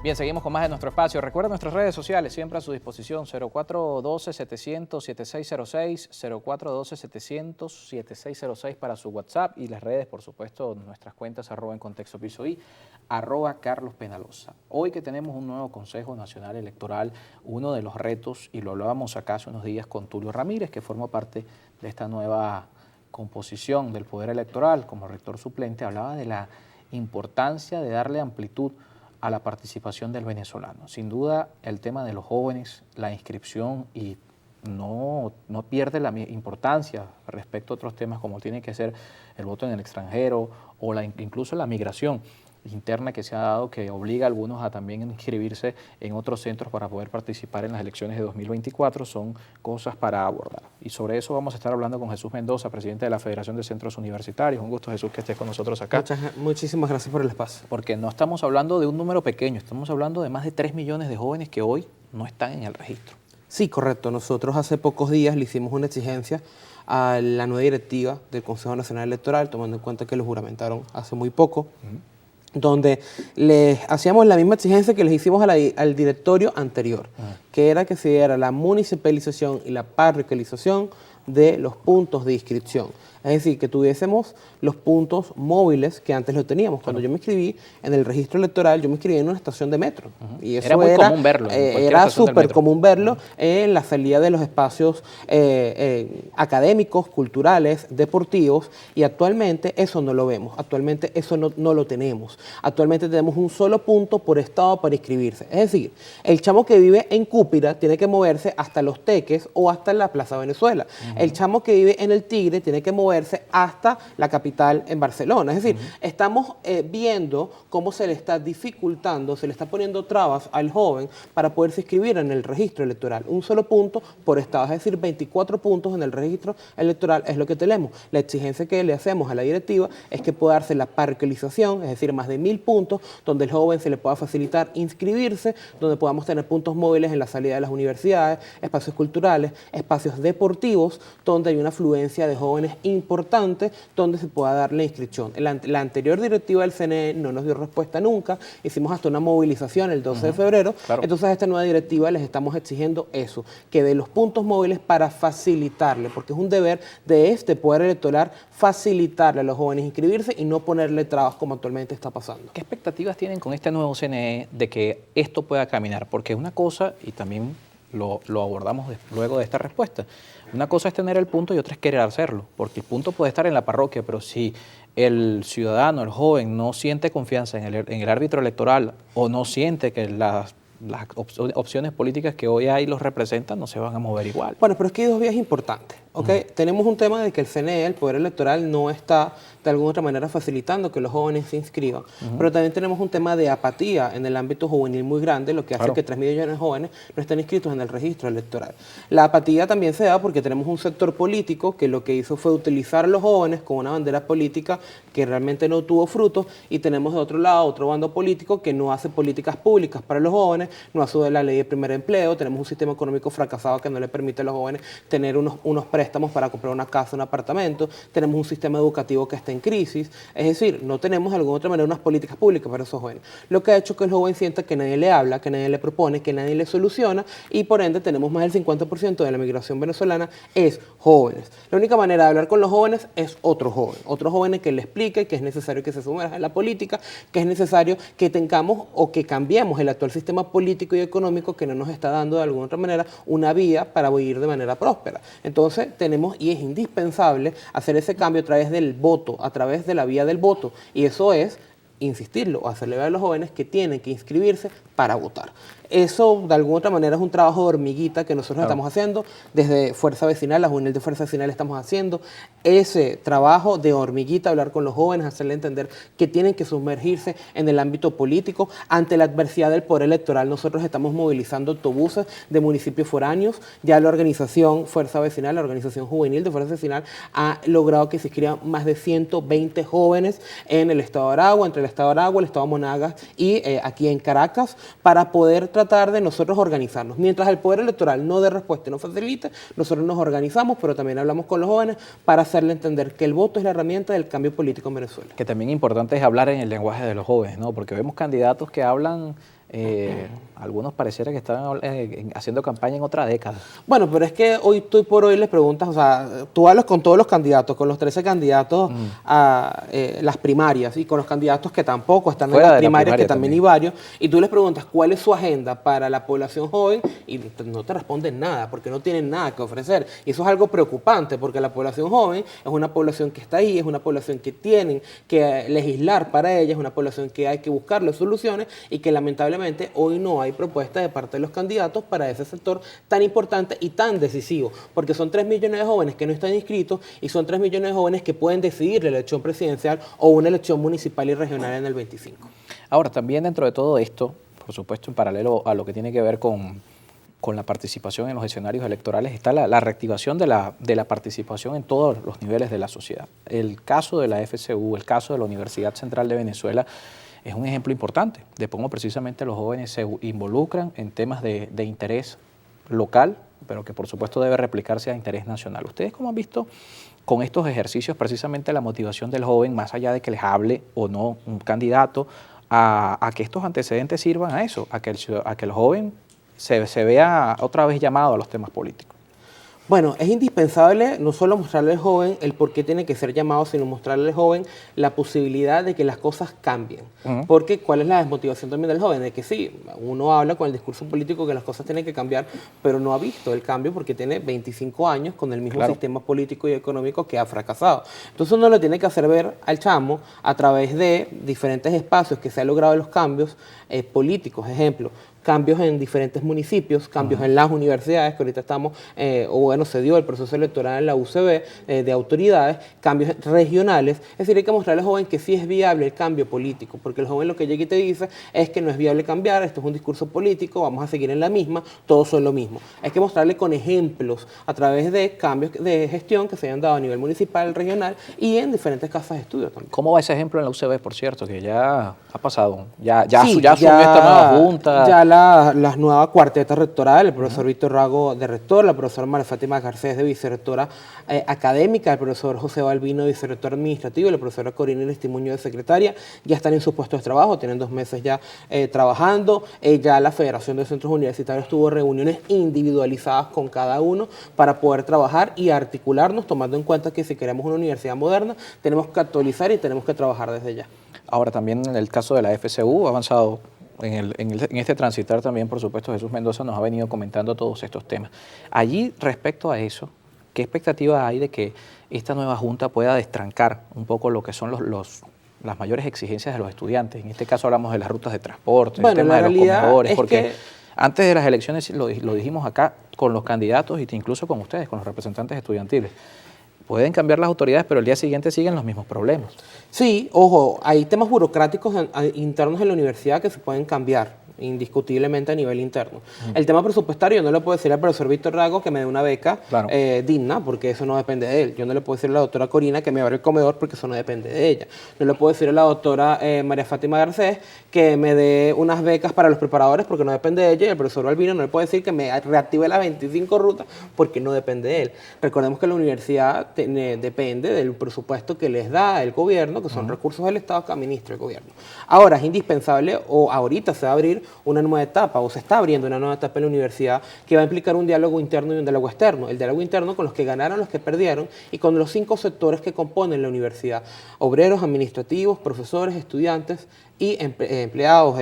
Bien, seguimos con más de nuestro espacio. Recuerda nuestras redes sociales, siempre a su disposición, 0412-700-7606, 0412-700-7606 para su WhatsApp y las redes, por supuesto, nuestras cuentas @en contexto piso y @Carlos Penaloza. Hoy que tenemos un nuevo Consejo Nacional Electoral, uno de los retos, y lo hablábamos acá hace unos días con Tulio Ramírez, que forma parte de esta nueva composición del Poder Electoral como rector suplente, hablaba de la importancia de darle amplitud a la participación del venezolano. Sin duda, el tema de los jóvenes, la inscripción y no pierde la importancia respecto a otros temas como tiene que ser el voto en el extranjero o incluso la migración interna que se ha dado, que obliga a algunos a también inscribirse en otros centros para poder participar en las elecciones de 2024, son cosas para abordar. Y sobre eso vamos a estar hablando con Jesús Mendoza, presidente de la Federación de Centros Universitarios. Un gusto, Jesús, que estés con nosotros acá. Muchísimas gracias por el espacio. Porque no estamos hablando de un número pequeño, estamos hablando de más de 3 millones de jóvenes que hoy no están en el registro. Sí, correcto. Nosotros hace pocos días le hicimos una exigencia a la nueva directiva del Consejo Nacional Electoral, tomando en cuenta que lo juramentaron hace muy poco, donde les hacíamos la misma exigencia que les hicimos al directorio anterior, que era que se diera la municipalización y la parroquialización de los puntos de inscripción. Es decir, que tuviésemos los puntos móviles que antes lo teníamos. Cuando yo me inscribí en el registro electoral, yo me inscribí en una estación de metro. Y eso era muy común verlo. Era súper común verlo en la salida de los espacios académicos, culturales, deportivos, y actualmente eso no lo vemos. Actualmente eso no lo tenemos. Actualmente tenemos un solo punto por estado para inscribirse. Es decir, el chamo que vive en Cúpira tiene que moverse hasta Los Teques o hasta la Plaza Venezuela. El chamo que vive en El Tigre tiene que moverse hasta la capital en Barcelona. Es decir, estamos viendo cómo se le está dificultando, se le está poniendo trabas al joven para poderse inscribir en el registro electoral. Un solo punto por estado, es decir, 24 puntos en el registro electoral es lo que tenemos. La exigencia que le hacemos a la directiva es que pueda darse la parcialización, es decir, más de 1000 puntos, donde el joven se le pueda facilitar inscribirse, donde podamos tener puntos móviles en la salida de las universidades, espacios culturales, espacios deportivos, donde hay una afluencia de jóvenes importante donde se pueda dar la inscripción. La anterior directiva del CNE no nos dio respuesta nunca, hicimos hasta una movilización el 12 de febrero, entonces a esta nueva directiva les estamos exigiendo eso, que de los puntos móviles para facilitarle, porque es un deber de este poder electoral facilitarle a los jóvenes inscribirse y no ponerle trabas como actualmente está pasando. ¿Qué expectativas tienen con este nuevo CNE de que esto pueda caminar? Porque una cosa, y también lo abordamos luego de esta respuesta, una cosa es tener el punto y otra es querer hacerlo, porque el punto puede estar en la parroquia, pero si el ciudadano, el joven, no siente confianza en el árbitro electoral o no siente que las opciones políticas que hoy hay los representan, no se van a mover igual. Bueno, pero es que hay dos vías importantes. ¿Okay? Tenemos un tema de que el CNE, el Poder Electoral, no está de alguna otra manera facilitando que los jóvenes se inscriban, pero también tenemos un tema de apatía en el ámbito juvenil muy grande, lo que hace que 3 millones de jóvenes no estén inscritos en el registro electoral. La apatía también se da porque tenemos un sector político que lo que hizo fue utilizar a los jóvenes como una bandera política que realmente no tuvo frutos, y tenemos de otro lado otro bando político que no hace políticas públicas para los jóvenes, no hace la ley de primer empleo, tenemos un sistema económico fracasado que no le permite a los jóvenes tener unos préstamos para comprar una casa, un apartamento, tenemos un sistema educativo que está en crisis, es decir, no tenemos de alguna otra manera unas políticas públicas para esos jóvenes, lo que ha hecho que el joven sienta que nadie le habla, que nadie le propone, que nadie le soluciona, y por ende tenemos más del 50% de la migración venezolana es jóvenes. La única manera de hablar con los jóvenes es otros jóvenes que le explique que es necesario que se sumerja en la política, que es necesario que tengamos o que cambiemos el actual sistema político y económico que no nos está dando de alguna otra manera una vía para vivir de manera próspera. Entonces tenemos, y es indispensable, hacer ese cambio a través del voto, a través de la vía del voto, y eso es insistirlo, hacerle ver a los jóvenes que tienen que inscribirse para votar. Eso, de alguna otra manera, es un trabajo de hormiguita que nosotros estamos haciendo desde Fuerza Vecinal, la juvenil de Fuerza Vecinal estamos haciendo ese trabajo de hormiguita, hablar con los jóvenes, hacerle entender que tienen que sumergirse en el ámbito político. Ante la adversidad del poder electoral, nosotros estamos movilizando autobuses de municipios foráneos. Ya la organización Fuerza Vecinal, la organización juvenil de Fuerza Vecinal, ha logrado que se inscriban más de 120 jóvenes en el estado de Aragua, entre el estado de Aragua, el estado de Monagas y aquí en Caracas, para poder tratar de nosotros organizarnos. Mientras el poder electoral no dé respuesta y no facilite, nosotros nos organizamos, pero también hablamos con los jóvenes para hacerle entender que el voto es la herramienta del cambio político en Venezuela. Que también importante es hablar en el lenguaje de los jóvenes, ¿no? Porque vemos candidatos que hablan Algunos pareciera que estaban haciendo campaña en otra década. Bueno, pero es que hoy tú por hoy les preguntas, o sea, tú hablas con todos los candidatos, con los 13 candidatos a las primarias y con los candidatos que tampoco están en las primarias, que también hay varios, y tú les preguntas cuál es su agenda para la población joven y no te responden nada, porque no tienen nada que ofrecer. Y eso es algo preocupante, porque la población joven es una población que está ahí, es una población que tienen que legislar para ella, es una población que hay que buscarle soluciones y que lamentablemente hoy no hay propuestas de parte de los candidatos para ese sector tan importante y tan decisivo, porque son 3 millones de jóvenes que no están inscritos y son 3 millones de jóvenes que pueden decidir la elección presidencial o una elección municipal y regional en el 25. Ahora, también dentro de todo esto, por supuesto, en paralelo a lo que tiene que ver con la participación en los escenarios electorales, está la reactivación de la participación en todos los niveles de la sociedad. El caso de la FCU, el caso de la Universidad Central de Venezuela, es un ejemplo importante de cómo precisamente los jóvenes se involucran en temas de interés local, pero que por supuesto debe replicarse a interés nacional. ¿Ustedes cómo han visto con estos ejercicios precisamente la motivación del joven, más allá de que les hable o no un candidato, a que estos antecedentes sirvan a eso, a que el joven se vea otra vez llamado a los temas políticos? Bueno, es indispensable no solo mostrarle al joven el por qué tiene que ser llamado, sino mostrarle al joven la posibilidad de que las cosas cambien. Porque ¿cuál es la desmotivación también del joven? De que sí, uno habla con el discurso político que las cosas tienen que cambiar, pero no ha visto el cambio porque tiene 25 años con el mismo sistema político y económico que ha fracasado. Entonces uno le tiene que hacer ver al chamo a través de diferentes espacios que se han logrado los cambios políticos. Ejemplo, cambios en diferentes municipios, cambios en las universidades, que ahorita estamos, se dio el proceso electoral en la UCB de autoridades, cambios regionales. Es decir, hay que mostrarle al joven que sí es viable el cambio político, porque el joven lo que llega y te dice es que no es viable cambiar, esto es un discurso político, vamos a seguir en la misma, todos son lo mismo. Hay que mostrarle con ejemplos a través de cambios de gestión que se hayan dado a nivel municipal, regional y en diferentes casas de estudio también. ¿Cómo va ese ejemplo en la UCB, por cierto, que ya ha pasado? Ya asumió esta nueva junta. Ya la nueva cuarteta rectoral, el profesor Víctor Rago de rector, la profesora María Fátima Garcés de vicerrectora académica, el profesor José Balbino de vicerrector administrativo y la profesora Corina Aristimuño de secretaria, ya están en sus puestos de trabajo, tienen 2 meses ya trabajando. Ya la Federación de Centros Universitarios tuvo reuniones individualizadas con cada uno para poder trabajar y articularnos, tomando en cuenta que si queremos una universidad moderna, tenemos que actualizar y tenemos que trabajar desde ya. Ahora también en el caso de la FCU ha avanzado en este transitar también, por supuesto. Jesús Mendoza nos ha venido comentando todos estos temas. Allí, respecto a eso, ¿qué expectativas hay de que esta nueva junta pueda destrancar un poco lo que son las mayores exigencias de los estudiantes? En este caso hablamos de las rutas de transporte, el tema de los comedores, porque antes de las elecciones lo dijimos acá con los candidatos y incluso con ustedes, con los representantes estudiantiles. Pueden cambiar las autoridades, pero el día siguiente siguen los mismos problemas. Sí, ojo, hay temas burocráticos internos en la universidad que se pueden cambiar indiscutiblemente a nivel interno. El tema presupuestario, yo no le puedo decir al profesor Víctor Rago que me dé una beca digna, porque eso no depende de él. Yo no le puedo decir a la doctora Corina que me abra el comedor, porque eso no depende de ella. No le puedo decir a la doctora María Fátima Garcés que me dé unas becas para los preparadores, porque no depende de ella. Y el profesor Balbino no le puede decir que me reactive las 25 rutas, porque no depende de él. Recordemos que la universidad depende del presupuesto que les da el gobierno, que son recursos del Estado que administra el gobierno. Ahora es indispensable, o ahorita se va a abrir una nueva etapa, o se está abriendo una nueva etapa en la universidad que va a implicar un diálogo interno y un diálogo externo. El diálogo interno con los que ganaron, los que perdieron, y con los 5 sectores que componen la universidad: obreros, administrativos, profesores, estudiantes y empleados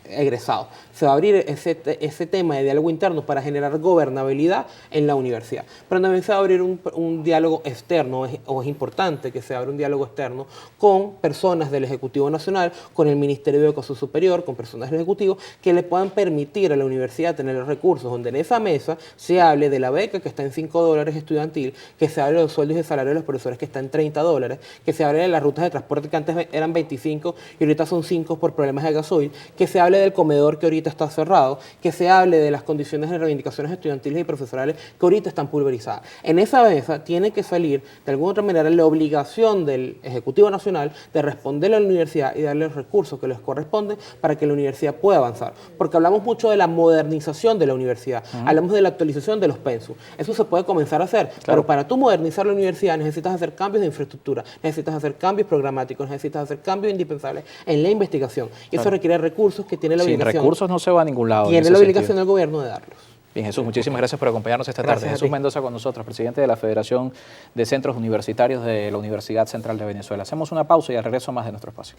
egresados. Se va a abrir ese tema de diálogo interno para generar gobernabilidad en la universidad. Pero también se va a abrir un diálogo externo, o es importante que se abra un diálogo externo con personas del Ejecutivo Nacional, con el Ministerio de Educación Superior, con personas del Ejecutivo, que le puedan permitir a la universidad tener los recursos, donde en esa mesa se hable de la beca que está en $5 estudiantil, que se hable de los sueldos y salarios de los profesores que está en $30, que se hable de las rutas de transporte que antes eran 25 y ahorita son 5 por problemas de gasoil, que se hable del comedor que ahorita está cerrado, que se hable de las condiciones de reivindicaciones estudiantiles y profesorales que ahorita están pulverizadas. En esa mesa tiene que salir, de alguna otra manera, la obligación del Ejecutivo Nacional de responderle a la universidad y darle los recursos que les corresponden para que la universidad pueda avanzar. pasar, porque hablamos mucho de la modernización de la universidad, hablamos de la actualización de los pensus, eso se puede comenzar a hacer, pero para tú modernizar la universidad necesitas hacer cambios de infraestructura, necesitas hacer cambios programáticos, necesitas hacer cambios indispensables en la investigación, y eso requiere recursos que tiene la obligación. Sin recursos no se va a ningún lado. Tiene la obligación del gobierno de darlos. Bien, Jesús, muchísimas gracias por acompañarnos esta tarde. Jesús Mendoza con nosotros, presidente de la Federación de Centros Universitarios de la Universidad Central de Venezuela. Hacemos una pausa y al regreso más de nuestro espacio.